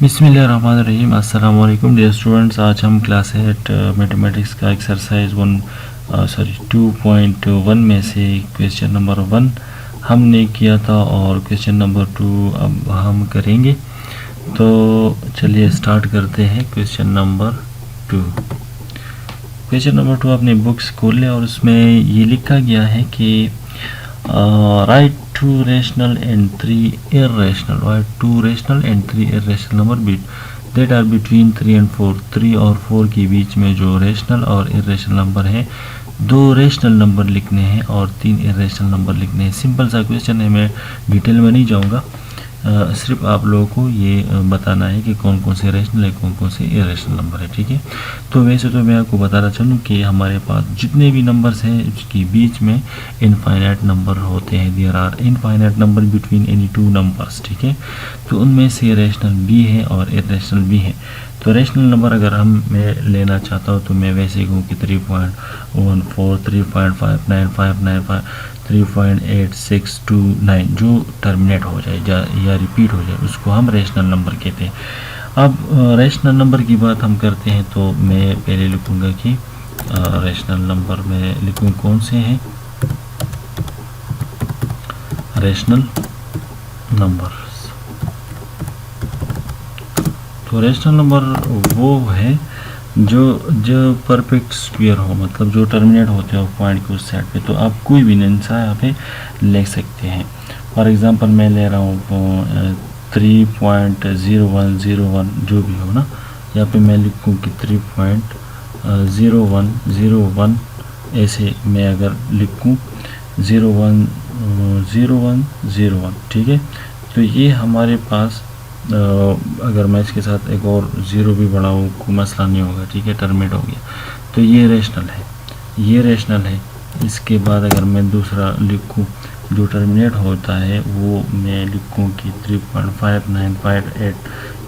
बिस्मिल्लाहिर्रहमानिर्रहीम। अस्सलाम वालेकुम डियर स्टूडेंट्स। आज हम क्लास 8 मैथमेटिक्स का एक्सरसाइज 2.1 में से क्वेश्चन नंबर 1 हमने किया था और क्वेश्चन नंबर 2 अब हम करेंगे। तो चलिए स्टार्ट करते हैं। क्वेश्चन नंबर 2 अपने बुक्स खोल लें और उसमें ये लिखा गया है कि write two rational and three irrational. Write two rational and three irrational number that are between 3 and 4. 3 और 4 के बीच में जो रेशनल और इरेशनल नंबर है, 2 रेशनल नंबर लिखने हैं और 3 इरेशनल नंबर लिखने हैं। सिंपल सा क्वेश्चन है, मैं डिटेल में नहीं जाऊंगा। सिर्फ आप लोगों को ये बताना है कि कौन कौन से रेशनल है, कौन कौन से इरेशनल नंबर है। ठीक है, तो वैसे तो मैं आपको बताना चाहूँ कि हमारे पास जितने भी नंबर्स हैं उसके बीच में इनफाइनाइट नंबर होते हैं। There are infinite number between any two numbers. ठीक है, तो उनमें से रेशनल भी है और इरेशनल भी है। तो रेशनल नंबर अगर मैं लेना चाहता हूँ तो मैं वैसे कहूँ कि 3.14, 3.59, 3.8629 जो टर्मिनेट हो जाए या रिपीट हो जाए उसको हम रेशनल नंबर कहते हैं। अब रेशनल नंबर की बात हम करते हैं तो मैं पहले लिखूँगा कि रेशनल नंबर में लिखूँ कौन से हैं रेशनल नंबर। तो रेशनल नंबर वो है जो परफेक्ट स्क्वायर हो, मतलब जो टर्मिनेट होते हो पॉइंट के उस साइड पे। तो आप कोई भी आंसर यहाँ पे लिख सकते हैं। फॉर एग्जांपल मैं ले रहा हूँ 3.0101 जो भी हो ना, यहाँ पे मैं लिखूँ कि 3.0101 ऐसे मैं अगर लिखूँ 010101। ठीक है, तो ये हमारे पास अगर मैं इसके साथ एक और ज़ीरो भी बढ़ाऊँ कोई मसला नहीं होगा। ठीक है, टर्मिनेट हो गया तो ये रेशनल है, ये रेशनल है। इसके बाद अगर मैं दूसरा लिखूँ जो टर्मिनेट होता है वो मैं लिखूँ कि 3.5958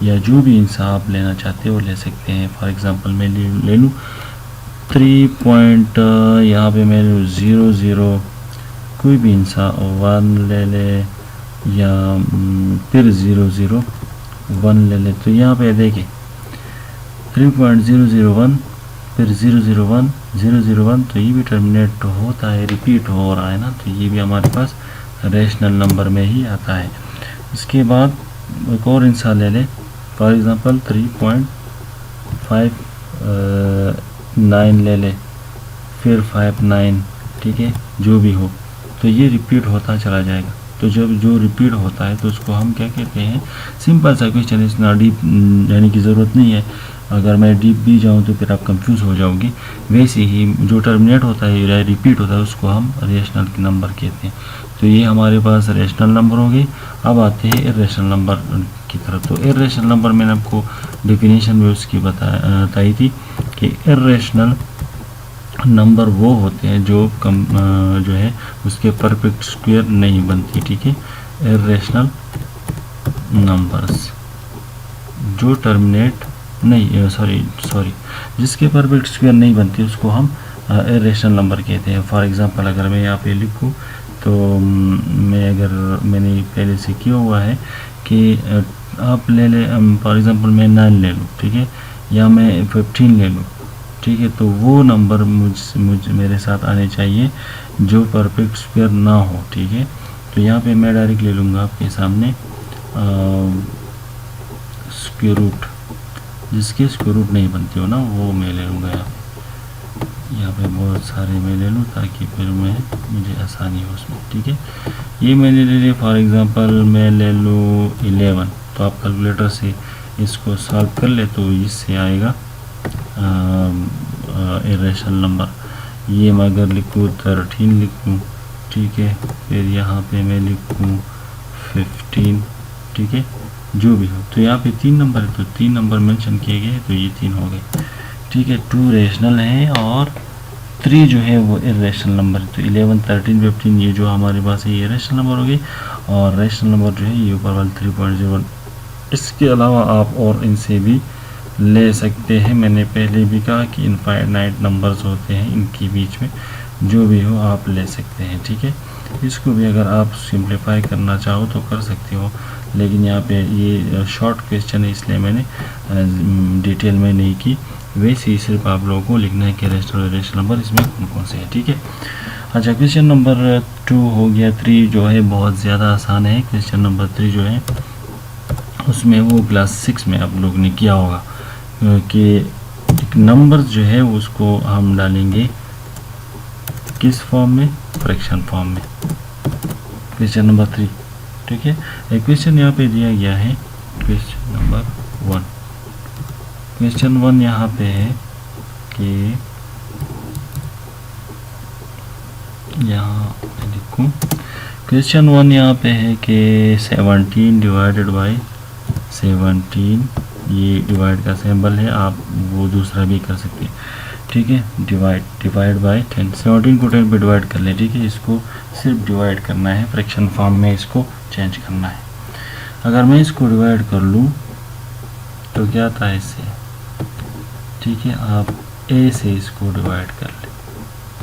या जो भी इंसान आप लेना चाहते हो ले सकते हैं। फॉर एग्जांपल मैं ले लूँ 3. यहाँ पे मैं 00 कोई भी इंसान 1 ले ले या फिर 001 ले ले। तो यहाँ पे देखिए 3.001 फिर 001 001, तो ये भी टर्मिनेट होता है, रिपीट हो रहा है ना, तो ये भी हमारे पास रेशनल नंबर में ही आता है। इसके बाद एक और इंसान ले ले, फॉर एग्जांपल 3.59 ले ले फिर 59। ठीक है, जो भी हो तो ये रिपीट होता चला जाएगा। तो जब जो रिपीट होता है तो उसको हम क्या कहते हैं, सिंपल सा क्वेश्चन, इतना डीप जाने की ज़रूरत नहीं है। अगर मैं डीप भी जाऊँ तो फिर आप कंफ्यूज हो जाओगे। वैसे ही जो टर्मिनेट होता है या रिपीट होता है उसको हम रेशनल के नंबर कहते हैं। तो ये हमारे पास रेशनल नंबर हो गए। अब आते हैं इरेशनल नंबर की तरफ। तो इरेशनल नंबर मैंने आपको डेफिनेशन में उसकी बताई थी कि इरेशनल नंबर वो होते हैं जो जो है उसके परफेक्ट स्क्वायर नहीं बनती। ठीक है, इरेशनल नंबर्स जो टर्मिनेट नहीं सॉरी जिसके परफेक्ट स्क्वायर नहीं बनती उसको हम इरेशनल नंबर कहते हैं। फॉर एग्जांपल अगर मैं यहाँ पे लिखूँ तो मैंने पहले से किया हुआ है कि आप ले ले, फॉर एग्जांपल मैं 9 ले लूँ। ठीक है, या मैं 15 ले लूँ। ठीक है, तो वो नंबर मेरे साथ आने चाहिए जो परफेक्ट स्क्वायर ना हो। ठीक है, तो यहाँ पे मैं डायरेक्ट ले लूँगा आपके सामने स्क्वायर रूट, जिसके स्क्वायर रूट नहीं बनती हो ना वो मैं ले लूँगा। यहाँ पे बहुत सारे मैं ले लूँ ताकि फिर मुझे आसानी हो उसमें। ठीक है, ये मैंने ले लिया। फॉर एग्जांपल मैं ले लूँ 11, तो आप कैलकुलेटर से इसको सॉल्व कर ले तो इससे आएगा इरेशनल नंबर। ये मैं अगर लिखूँ 13 लिखूँ। ठीक है, फिर यहाँ पे मैं लिखूँ 15। ठीक है, जो भी हो, तो यहाँ पे 3 नंबर है तो 3 नंबर मेंशन किए गए, तो ये 3 हो गए। ठीक है, 2 रेशनल हैं और 3 जो है वो इरेशनल नंबर है। तो 11, 13, 15 ये जो हमारे पास है ये रेशनल नंबर हो गई और रेशनल नंबर जो है ये ऊपर वाले 3.01। इसके अलावा आप और इनसे भी ले सकते हैं। मैंने पहले भी कहा कि इनफाइनाइट नंबर्स होते हैं, इनके बीच में जो भी हो आप ले सकते हैं। ठीक है, इसको भी अगर आप सिंप्लीफाई करना चाहो तो कर सकते हो, लेकिन यहाँ पे ये शॉर्ट क्वेश्चन है इसलिए मैंने डिटेल में नहीं की। वैसे ही सिर्फ आप लोगों को लिखना है कि रेशनल नंबर इसमें कौन कौन से हैं, ठीक है। अच्छा, क्वेश्चन नंबर 2 हो गया। 3 जो है बहुत ज़्यादा आसान है। क्वेश्चन नंबर 3 जो है उसमें वो क्लास 6 में आप लोग ने किया होगा कि एक नंबर जो है उसको हम डालेंगे किस फॉर्म में, फ्रैक्शन फॉर्म में। क्वेश्चन नंबर 3, ठीक है। एक क्वेश्चन यहाँ पे दिया गया है, क्वेश्चन नंबर 1। क्वेश्चन 1 यहाँ पे है कि यहाँ लिखूँ, क्वेश्चन 1 यहाँ पे है कि 17 डिवाइडेड बाई 17, ये डिवाइड का सिंबल है, आप वो दूसरा भी कर सकते हैं, ठीक है। डिवाइड बाई 10, 17 को 10 पे डिवाइड कर लें, ठीक है। इसको सिर्फ डिवाइड करना है, फ्रैक्शन फॉर्म में इसको चेंज करना है। अगर मैं इसको डिवाइड कर लूँ तो क्या आता है इससे, ठीक है। आप a से इसको डिवाइड कर लें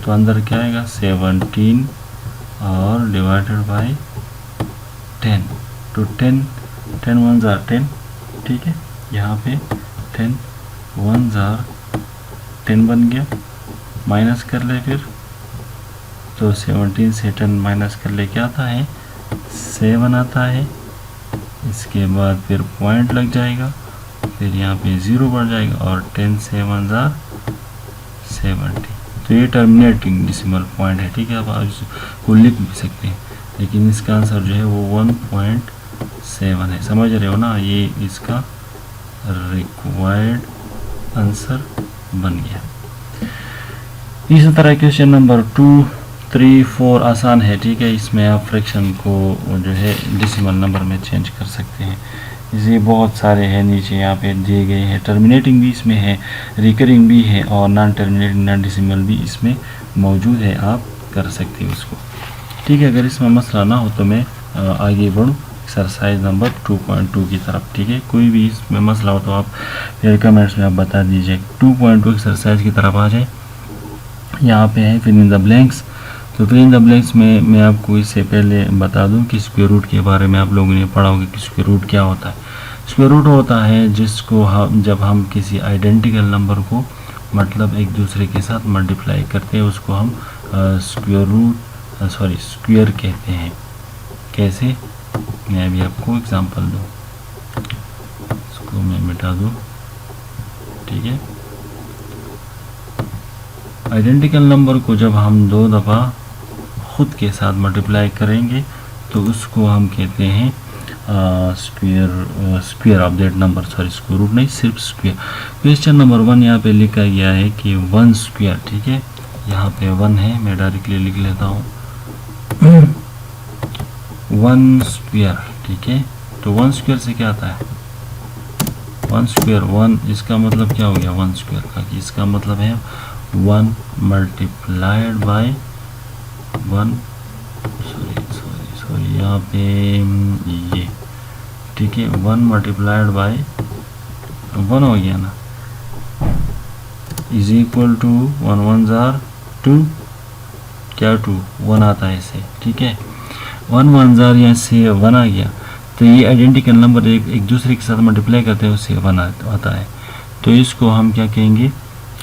तो अंदर क्या आएगा 17 और डिवाइडेड बाई 10, तो 10 1 जार 10, ठीक है। यहाँ पे 10 1 जार 10 बन गया। माइनस कर ले फिर, तो 17 से 10 माइनस कर ले क्या आता है 7 आता है। इसके बाद फिर पॉइंट लग जाएगा, फिर यहाँ पे 0 बढ़ जाएगा और 10 से 1 जार 70। तो ये टर्मिनेटिंग डेसिमल पॉइंट है, ठीक है। आप इसको लिख भी सकते हैं, लेकिन इसका आंसर जो है वो 1.7 है। समझ रहे हो ना, ये इसका रिक्वायर्ड आंसर बन गया। इसी तरह क्वेश्चन नंबर 2, 3, 4 आसान है, ठीक है। इसमें आप फ्रैक्शन को जो है डेसिमल नंबर में चेंज कर सकते हैं। ये बहुत सारे हैं, नीचे यहाँ पे दिए गए हैं। टर्मिनेटिंग भी इसमें है, रिकरिंग भी है और नॉन टर्मिनेटिंग नॉन डेसिमल भी इसमें मौजूद है, आप कर सकते हैं उसको, ठीक है। अगर इसमें मसला ना हो तो मैं आगे बढ़ूँ एक्सरसाइज नंबर 2.2 की तरफ, ठीक है। कोई भी इसमें मसला हो तो आप मेरे कमेंट्स में आप बता दीजिए। 2.2 एक्सरसाइज की तरफ आ जाए। यहाँ पे है फिल इन द ब्लैंक्स। तो फिल इन द ब्लैंक्स में मैं आपको इससे पहले बता दूं कि स्क्वायर रूट के बारे में आप लोगों ने पढ़ा होगा कि स्क्वायर रूट क्या होता है। स्क्वायर रूट होता है जिसको हम जब हम किसी आइडेंटिकल नंबर को मतलब एक दूसरे के साथ मल्टीप्लाई करते हैं उसको हम स्क्वायर कहते हैं। कैसे, मैं अभी आपको एग्जांपल दूँ, इसको मैं मिटा दूँ, ठीक है। आइडेंटिकल नंबर को जब हम 2 दफ़ा खुद के साथ मल्टीप्लाई करेंगे तो उसको हम कहते हैं square of that number, square root नहीं, सिर्फ स्क्वायर। क्वेश्चन नंबर 1 यहाँ पे लिखा गया है कि 1 स्क्वायर, ठीक है। यहाँ पे 1 है, मैं डायरेक्टली लिख लेता हूँ 1 स्क्वायर, ठीक है। तो 1 स्क्वायर से क्या आता है 1 स्क्वायर, 1 इसका मतलब क्या हो गया 1 स्क्वायर का, कि इसका मतलब है 1 मल्टीप्लाइड बाय 1, सॉरी यहाँ पे ये, ठीक है। 1 मल्टीप्लाइड बाय 1 हो गया ना, इज इक्वल टू 1 1 जार 2, क्या 2 1 आता है इसे, ठीक है। 1 1 जार यहाँ से 1 आ गया, तो ये आइडेंटिकल नंबर एक दूसरे के साथ मल्टीप्लाई करते हैं उससे 1 आता है। तो इसको हम क्या कहेंगे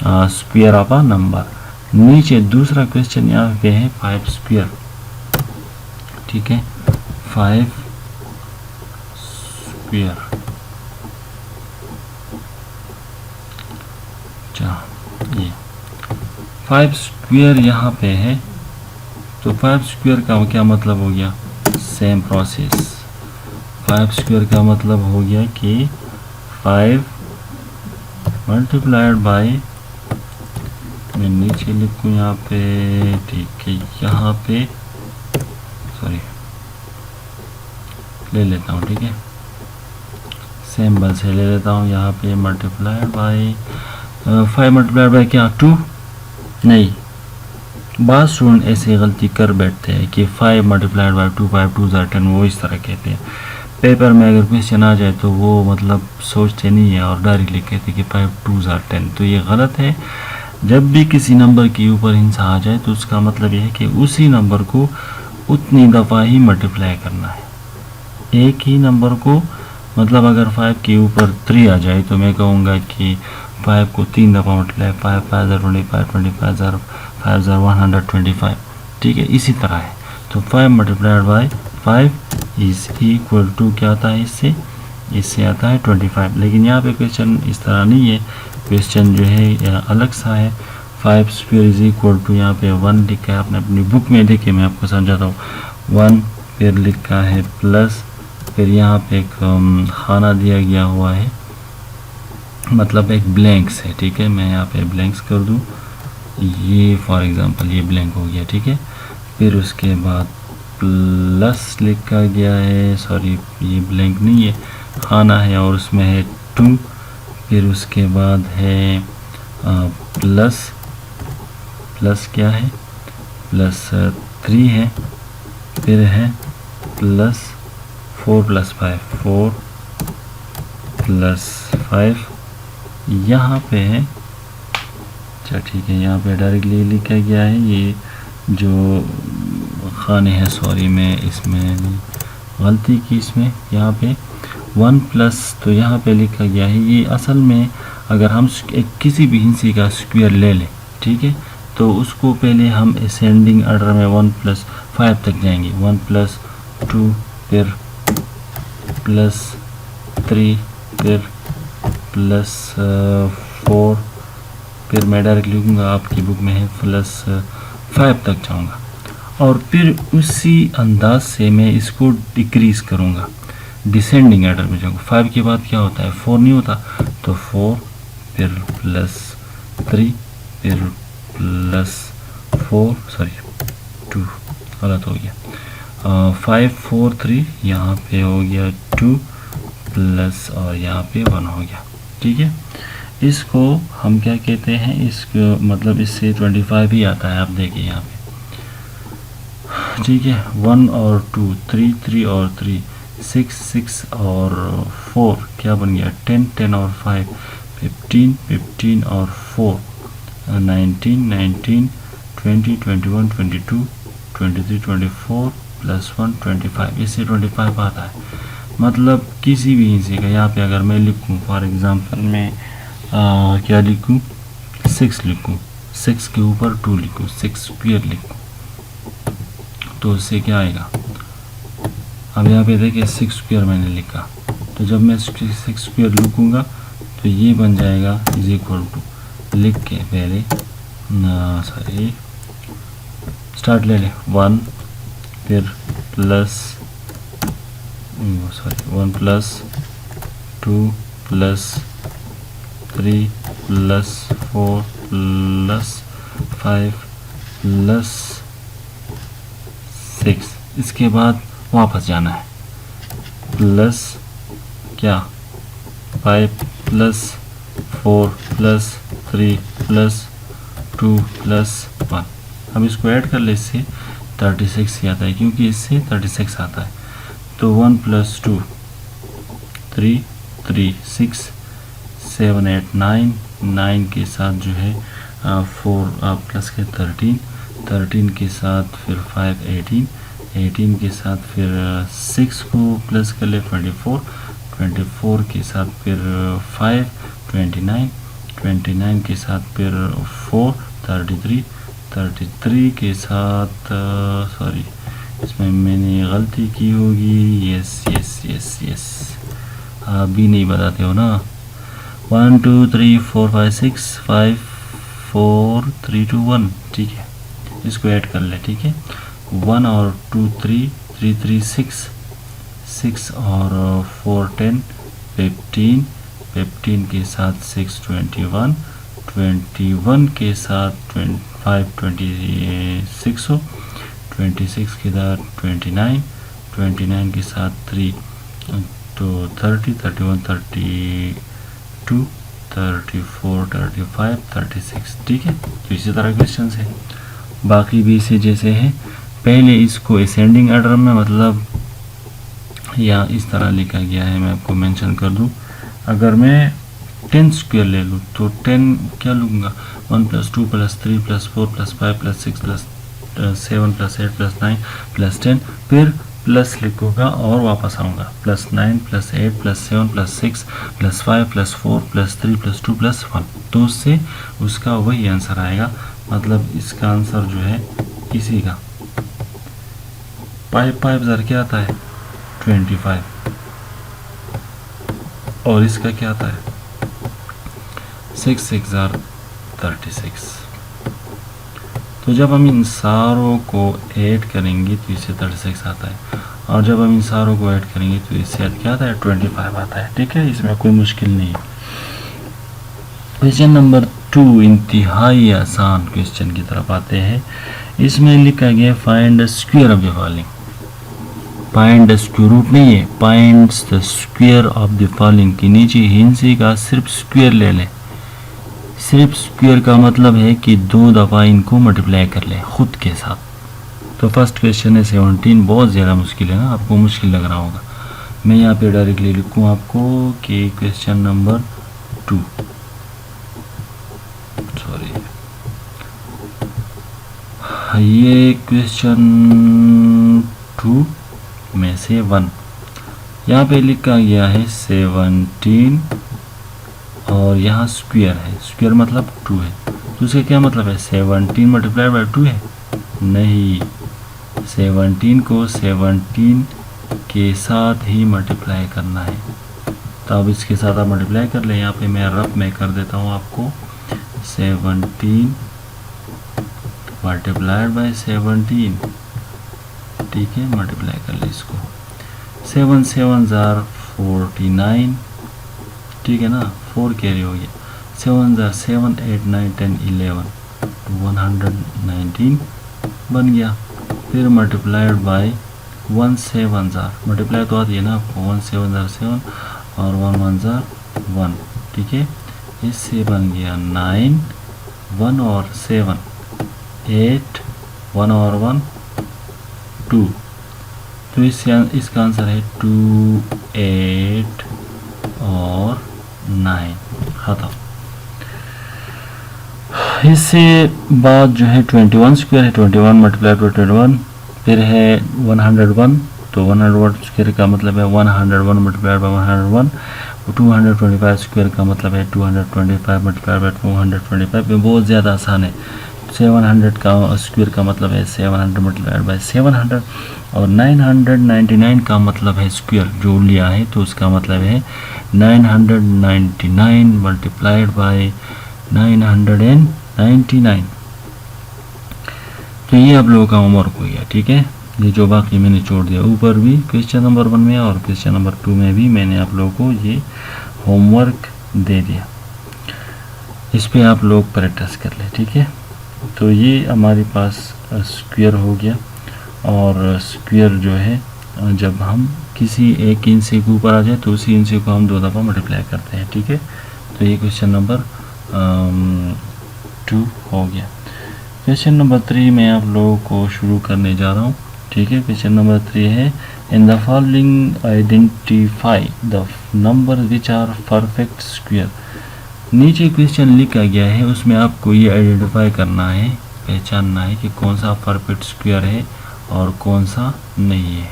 स्क्वायर ऑफ अ नंबर। नीचे दूसरा क्वेश्चन यहाँ पे है 5 स्क्वायर, ठीक है। 5 स्क्वायर, ये 5 स्क्वायर यहाँ पे है, तो 5 स्क्वायर का क्या मतलब हो गया, सेम प्रोसेस। 5 स्क्वायर का मतलब हो गया कि 5 मल्टीप्लाइड बाय, मैं नीचे लिखूँ यहाँ पे, ठीक है। यहाँ पे सॉरी ले लेता हूँ, ठीक है, सिंबल से ले लेता हूँ। यहाँ पे मल्टीप्लाइड बाय 5 मल्टीप्लाइड बाय क्या 2, नहीं, बाद स्टूडेंट ऐसे गलती कर बैठते हैं कि 5 मल्टीप्लाइड बाय 2, 5 2 जार 10, वो इस तरह कहते हैं। पेपर में अगर क्वेश्चन आ जाए तो वो मतलब सोचते नहीं है और डायरेक्टली कहते हैं कि 5 2 जार 10, तो ये गलत है। जब भी किसी नंबर के ऊपर हिंसा आ जाए तो उसका मतलब यह है कि उसी नंबर को उतनी दफ़ा ही मल्टीप्लाई करना है, एक ही नंबर को, मतलब अगर 5 के ऊपर 3 आ जाए तो मैं कहूँगा कि 5 को 3 दफ़ा मल्टीप्लाई, 5 5 25, 25 5 125, ठीक है। इसी तरह है, तो 5 multiplied by 5 is equal to क्या आता है, इससे आता है 25। लेकिन यहाँ पे क्वेश्चन इस तरह नहीं है, क्वेश्चन जो है अलग सा है। 5 स्क्वायर इज इक्वल टू, यहाँ पे 1 लिखा है, आपने अपनी बुक में देखिए, मैं आपको समझाता हूँ। 1 फिर लिखा है प्लस, फिर यहाँ पे एक खाना दिया गया हुआ है, मतलब एक ब्लैंक्स है, ठीक है। मैं यहाँ पे ब्लैंक्स कर दूँ, ये फॉर एग्जांपल ये ब्लैंक हो गया, ठीक है। फिर उसके बाद प्लस लिखा गया है, सॉरी ये ब्लैंक नहीं है, खाना है और उसमें है 2। फिर उसके बाद है प्लस क्या है, प्लस 3 है। फिर है प्लस 4 + 5, 4 + 5 यहाँ पे है, अच्छा ठीक है, यहाँ पे डायरेक्टली लिखा गया है ये जो खाने हैं, सॉरी मैं इसमें गलती की, इसमें यहाँ पे 1 प्लस, तो यहाँ पे लिखा गया है ये असल में अगर हम किसी भी हिस्से का स्क्वायर ले लें, ठीक है, तो उसको पहले हम असेंडिंग ऑर्डर में 1 + 5 तक जाएंगे। 1 + 2, फिर +3, फिर +4, फिर मैं डायरेक्ट लिखूँगा, आपकी बुक में है +5 तक जाऊँगा, और फिर उसी अंदाज से मैं इसको डिक्रीज़ करूँगा, डिसेंडिंग ऑर्डर में जाऊँगा। 5 के बाद क्या होता है, 4 नहीं होता, तो 4, फिर +3, फिर +4, सॉरी 2 गलत हो गया, 5 4 3, यहाँ पे हो गया 2 प्लस और यहाँ पे 1 हो गया, ठीक है। इसको हम क्या कहते हैं, इसको मतलब इससे 25 ही आता है, आप देखिए यहाँ पे, ठीक है। 1 और 2, 3 3 और 3, 6 6 और 4 क्या बन गया, 10 10 और 5, 15 15 और 4, 19 19, 20 21 22, 23 24 + 1 25, इससे 25 आता है। मतलब किसी भी हिस्से का, यहाँ पे अगर मैं लिखूँ फॉर एग्जांपल मैं क्या लिखूँ, 6 लिखूँ, 6 के ऊपर 2 लिखूँ, 6 स्क्वायर लिखूँ, तो उससे क्या आएगा, अब यहाँ पे देखिए 6 स्क्वायर मैंने लिखा, तो जब मैं 6 स्क्वायर लिखूँगा तो ये बन जाएगा इज इक्वल टू, लिख के पहले सॉरी स्टार्ट ले लें, 1 फिर प्लस सॉरी 1 + 2 + 3 + 4 + 5 + 6, इसके बाद वापस जाना है, प्लस क्या 5 + 4 + 3 + 2 + 1। अब इसको ऐड कर ले, इससे 36 ही आता है, क्योंकि इससे 36 आता है। तो 1 + 2 3 3 6 7 8 9 9 के साथ जो है 4 प्लस के 13 के साथ फिर 5 18 के साथ फिर 6 को प्लस कर ले 24 के साथ फिर 5 29 के साथ फिर 4 33 के साथ सॉरी इसमें मैंने गलती की होगी, यस आप भी नहीं बताते हो ना। 1 2 3 4 5 6 5 4 3 2 1, ठीक है, इसको ऐड कर ले, ठीक है। 1 और 2 3 3 3 6 और 4 10 15 के साथ 6 21 के साथ 5 26 हो, 26 के साथ 29 के साथ 3, तो 30 31 32 34 35 36, ठीक है। तो इसी तरह क्वेश्चन है, बाकी भी इसे जैसे है। पहले इसको असेंडिंग ऑर्डर में, मतलब या इस तरह लिखा गया है, मैं आपको मेंशन कर दूं। अगर मैं 10 स्क्वायर ले लूँ तो 10 क्या लूँगा, 1 + 2 + 3 + 4 + 5 + 6 + 7 + 8 + 9 + 10, फिर प्लस लिखूँगा और वापस आऊँगा, +9 +8 +7 +6 +5 +4 +3 +2 +1, तो उससे उसका वही आंसर आएगा। मतलब इसका आंसर जो है इसी का 5 ज़र क्या आता है 25, और इसका क्या आता है 6 ज़र 36। तो जब हम इन सारों को ऐड करेंगे तो इससे 36 आता है, और जब हम इन सारों को ऐड करेंगे तो इससे क्या आता है 25 आता है। ठीक है, इसमें कोई मुश्किल नहीं। क्वेश्चन नंबर 2 इंतहाई आसान क्वेश्चन की तरफ आते हैं। इसमें लिखा गया find the square of the following. Find the square root नहीं है, find the square of the following के नीचे हिंसी का सिर्फ स्क्वायर ले लें। सिर्फ स्क्वायर का मतलब है कि 2 दफ़ा इनको मल्टीप्लाई कर ले खुद के साथ। तो फर्स्ट क्वेश्चन है 17, बहुत ज़्यादा मुश्किल है ना, आपको मुश्किल लग रहा होगा। मैं यहाँ पे डायरेक्टली लिखूँ आपको कि क्वेश्चन नंबर 2, सॉरी ये क्वेश्चन 2 में से 1 यहाँ पे लिखा गया है 17, और यहाँ स्क्वायर है, स्क्वायर मतलब 2 है। तो उसका क्या मतलब है 17 मल्टीप्लाइड बाई 2 है? नहीं, 17 को 17 के साथ ही मल्टीप्लाई करना है। तो अब इसके साथ आप मल्टीप्लाई कर लें। यहाँ पे मैं रफ में कर देता हूँ आपको 17 मल्टीप्लाइड बाई 17, ठीक है, मल्टीप्लाई कर ले इसको। 7 7 ज़ार 49, ठीक है ना, 4 कैरी हो गया। 7 ज़ार 7 8 9 10 11 119 बन गया। फिर मल्टीप्लाइड बाई 1 7 ज़ार, मल्टीप्लाई तो आती है ना आपको, 1 7 ज़ार 7 और 1 1 ज़ार 1, ठीक है। इससे बन गया 9, 1 और 7 8, 1 और 1 2। तो इसका आंसर है 2 8 और 9, ख़त्म। इससे बाद जो है 21 स्क्वायर है, 21 मल्टीप्लाई 21, फिर है 101, तो 101 स्क्वायर का मतलब है 101 मल्टीप्लाइड बाई 101। 225 स्क्वायर का मतलब है 225 मल्टीप्लाइड बाई 225। बहुत ज़्यादा आसान है। 700 का स्क्वायर का मतलब है 700 मल्टीप्लाइड बाई 700, और 999 का मतलब है स्क्वायर जो लिया है, तो उसका मतलब है 999 मल्टीप्लाइड बाई 999। तो ये आप लोगों का होमवर्क हो गया, ठीक है। ये जो बाकी मैंने छोड़ दिया ऊपर भी क्वेश्चन नंबर 1 में और क्वेश्चन नंबर 2 में भी मैंने आप लोगों को ये होमवर्क दे दिया। इस पे आप लोग प्रैक्टिस कर ले, ठीक है। तो ये हमारे पास स्क्वायर हो गया, और स्क्वायर जो है जब हम किसी एक इंच के ऊपर आ जाए तो उसी इंच को हम 2 दफ़ा मल्टीप्लाई करते हैं, ठीक है। तो ये क्वेश्चन नंबर 2 हो गया। क्वेश्चन नंबर 3 मैं आप लोगों को शुरू करने जा रहा हूँ, ठीक है। क्वेश्चन नंबर 3 है in the following identify the number which are perfect square. नीचे क्वेश्चन लिखा गया है, उसमें आपको ये आइडेंटिफाई करना है, पहचानना है कि कौन सा परफेक्ट स्क्वायर है और कौन सा नहीं है।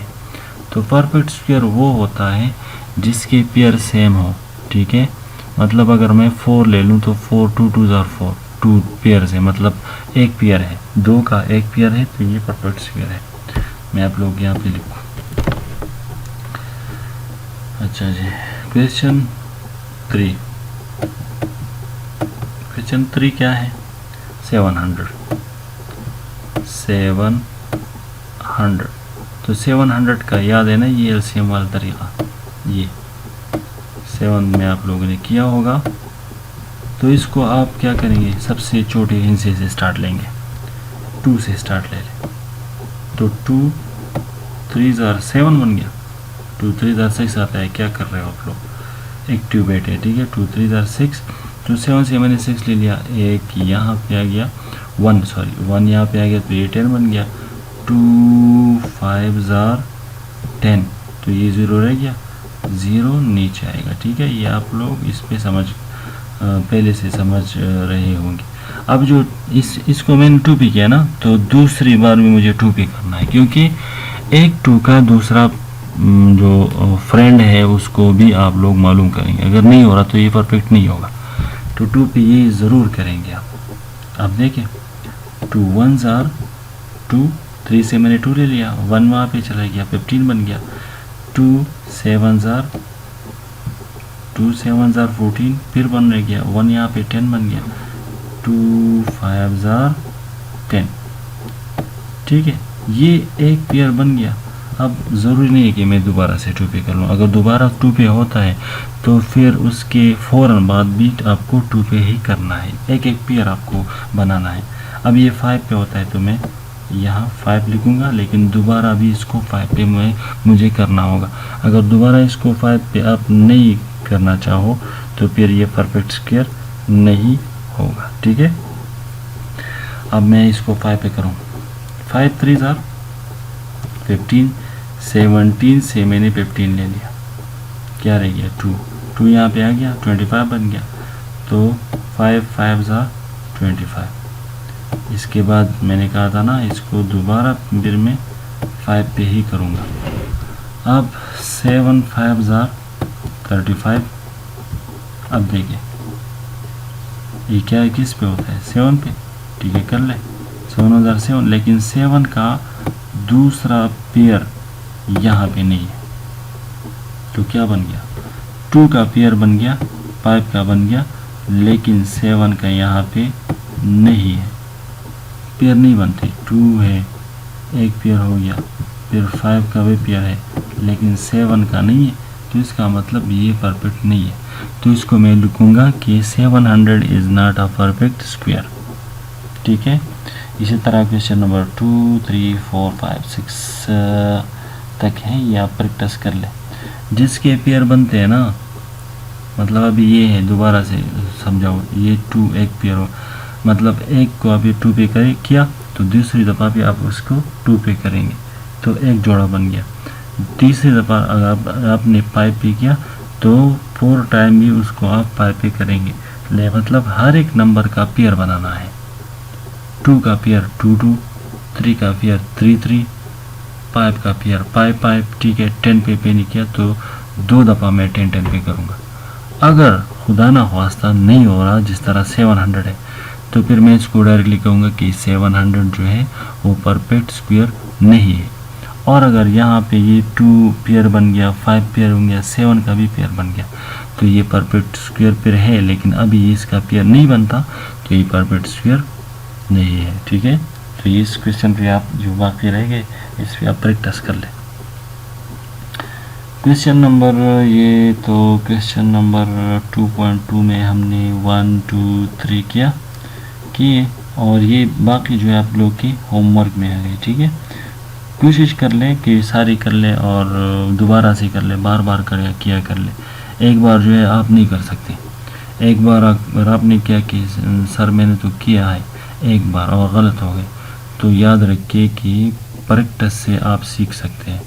तो परफेक्ट स्क्वायर वो होता है जिसके पेयर सेम हो, ठीक है। मतलब अगर मैं 4 ले लूँ तो 4 2 2 ज़ार 4, 2 पेयर है, मतलब एक पेयर है, 2 का एक पेयर है, तो ये परफेक्ट स्क्वायर है। मैं आप लोग यहाँ पे लिखूँ। अच्छा जी, क्वेश्चन 3। क्वेश्चन 3 क्या है 700। तो 700 का याद है ना, ये एलसीएम वाला तरीका, ये 7 में आप लोगों ने किया होगा। तो इसको आप क्या करेंगे, सबसे छोटे हिस्से से स्टार्ट लेंगे, 2 से स्टार्ट ले लें। तो 2 3 ज़ार 7 बन गया, 2 3 ज़ार 6 आता है। क्या कर रहे हो आप लोग, एक्टिव बैठे, ठीक है। 2 3 ज़ार 6, तो 7 से मैंने 6 ले लिया, एक यहाँ पे आ गया 1 यहाँ पे आ गया, तो ये 10 बन गया। 2 5 ज़ार 10, तो ये 0 रह गया, 0 नीचे आएगा, ठीक है। ये आप लोग इस पे पहले से समझ रहे होंगे। अब जो इसको मैंने 2p किया ना, तो दूसरी बार में मुझे 2p करना है, क्योंकि एक टू का दूसरा जो फ्रेंड है उसको भी आप लोग मालूम करेंगे। अगर नहीं हो रहा तो ये परफेक्ट नहीं होगा। तो 2 पे ये ज़रूर करेंगे आप। अब देखिए 2 1s आर 2, 3 से मैंने 2 ले लिया, 1 वहाँ पे चला गया, 15 बन गया। 2 7s आर 14, फिर 1 रह गया, 1 यहाँ पे 10 बन गया। 2 5s आर 10। ठीक है, ये एक पेयर बन गया। अब ज़रूरी नहीं है कि मैं दोबारा से 2 पे कर लूँ। अगर दोबारा 2 पे होता है तो फिर उसके फ़ौरन बाद भी आपको 2 पे ही करना है, एक एक पेयर आपको बनाना है। अब ये 5 पे होता है तो मैं यहाँ 5 लिखूँगा, लेकिन दोबारा भी इसको 5 पे मुझे करना होगा। अगर दोबारा इसको 5 पे आप नहीं करना चाहो तो फिर ये परफेक्ट स्क्वायर नहीं होगा। ठीक है, अब मैं इसको 5 पे करूँ। 5 3s आर 15, 17 से मैंने 15 ले लिया, क्या रह गया 2 यहाँ पे आ गया, 25 बन गया। तो 5 5s आर 25। इसके बाद मैंने कहा था ना इसको दोबारा फिर मैं 5 पे ही करूँगा। अब 7 5s आर 35। अब देखिए ये क्या है, किस पे होता है, 7 पे। ठीक है, कर ले 7 लेकिन 7 का दूसरा पेयर यहाँ पे नहीं है, तो क्या बन गया, 2 का पेयर बन गया, 5 का बन गया, लेकिन 7 का यहाँ पे नहीं है, पेयर नहीं बनते। 2 है, एक पेयर हो गया, फिर 5 का भी पेयर है, लेकिन 7 का नहीं है, तो इसका मतलब ये परफेक्ट नहीं है। तो इसको मैं लिखूँगा कि 700 is not a perfect square. ठीक है, इसी तरह क्वेश्चन नंबर 2 3 4 5 6 तक है, ये आप प्रैक्टिस कर ले। जिसके पेयर बनते हैं ना, मतलब अभी ये है, दोबारा से समझाओ, ये 2 एक पेयर हो, मतलब एक को अभी 2 पे किया तो दूसरी दफ़ा भी आप उसको 2 पे करेंगे तो एक जोड़ा बन गया। तीसरी दफ़ा अगर आपने 5 पे किया तो 4 टाइम भी उसको आप 5 पे करेंगे। ले मतलब हर एक नंबर का पेयर बनाना है। 2 का पेयर 2 2, 3 का पेयर 3 3, 5 का पेयर 5 5। ठीक है, 10 पे नहीं किया तो 2 दफ़ा मैं 10 10 पे करूँगा। अगर खुदा ना ख्वास्ता नहीं हो रहा, जिस तरह 700 है, तो फिर मैं इसको डायरेक्टली कहूँगा कि 700 जो है वो परफेक्ट स्क्वायर नहीं है। और अगर यहाँ पे ये 2 पेयर बन गया, 5 पेयर बन गया, 7 का भी पेयर बन गया, तो ये परफेक्ट स्क्वायर पेयर है, लेकिन अभी ये इसका पेयर नहीं बनता तो ये परफेक्ट स्क्वायर नहीं है। ठीक है, तो ये इस क्वेश्चन पे आप जो बाकी रह गए इस पर आप प्रैक्टिस कर ले। क्वेश्चन नंबर ये तो क्वेश्चन नंबर 2.2 में हमने 1 2 3 किए और ये बाकी जो है आप लोग की होमवर्क में आ गए। ठीक है, कोशिश कर ले कि सारी कर ले और दोबारा से कर ले, बार बार किया कर ले। एक बार जो है आप नहीं कर सकते। एक बार अगर आपने क्या कि सर मैंने तो किया है एक बार और गलत हो गए, तो याद रखिए कि प्रैक्टिस से आप सीख सकते हैं।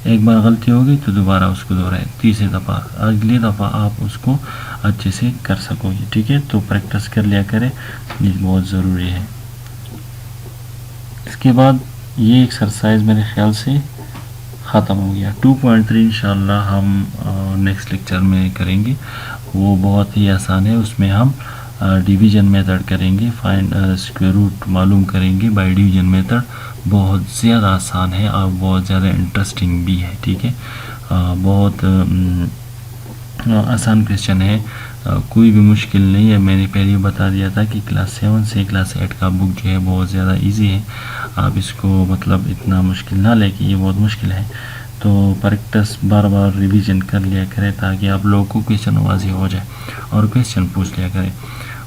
एक बार गलती हो गई तो दोबारा उसको दोहराए, तीसरी दफ़ा, अगली दफ़ा आप उसको अच्छे से कर सकोगे। ठीक है, तो प्रैक्टिस कर लिया करें, ये बहुत ज़रूरी है। इसके बाद ये एक्सरसाइज मेरे ख्याल से ख़त्म हो गया। 2.3 इंशाल्लाह हम नेक्स्ट लेक्चर में करेंगे। वो बहुत ही आसान है, उसमें हम डिवीज़न मेथड करेंगे, फाइंड स्क्वायर रूट मालूम करेंगे बाय डिवीज़न मेथड। बहुत ज़्यादा आसान है और बहुत ज़्यादा इंटरेस्टिंग भी है। ठीक है, बहुत आसान क्वेश्चन है, कोई भी मुश्किल नहीं है। मैंने पहले बता दिया था कि क्लास 7 से क्लास 8 का बुक जो है बहुत ज़्यादा इजी है। आप इसको मतलब इतना मुश्किल ना लें कि ये बहुत मुश्किल है। तो प्रैक्टिस बार बार रिवीजन कर लिया करें ताकि आप लोगों को क्वेश्चन वाज़ेह हो जाए और क्वेश्चन पूछ लिया करें,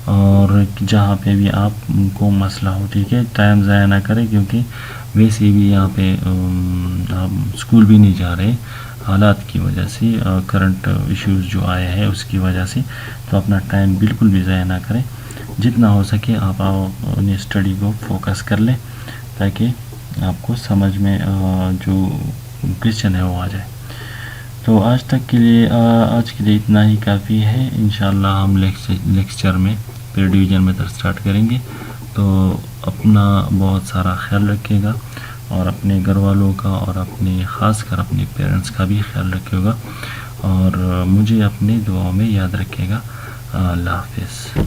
और जहाँ पे भी आपको मसला हो। ठीक है, टाइम ज़ाया ना करें, क्योंकि वैसे भी यहाँ पे आप स्कूल भी नहीं जा रहे हालात की वजह से, करंट इश्यूज़ जो आए हैं उसकी वजह से। तो अपना टाइम बिल्कुल भी ज़ाया ना करें, जितना हो सके आप अपनी स्टडी को फोकस कर लें ताकि आपको समझ में जो क्वेश्चन है वो आ जाए। तो आज के लिए इतना ही काफ़ी है। इंशाल्लाह हम लेक्चर में फिर डिवीज़न मेथड स्टार्ट करेंगे। तो अपना बहुत सारा ख्याल रखिएगा। और अपने घर वालों का और अपने ख़ास कर अपने पेरेंट्स का भी ख्याल रखिएगा और मुझे अपनी दुआओं में याद रखिएगा। अल्लाह हाफ़िज़।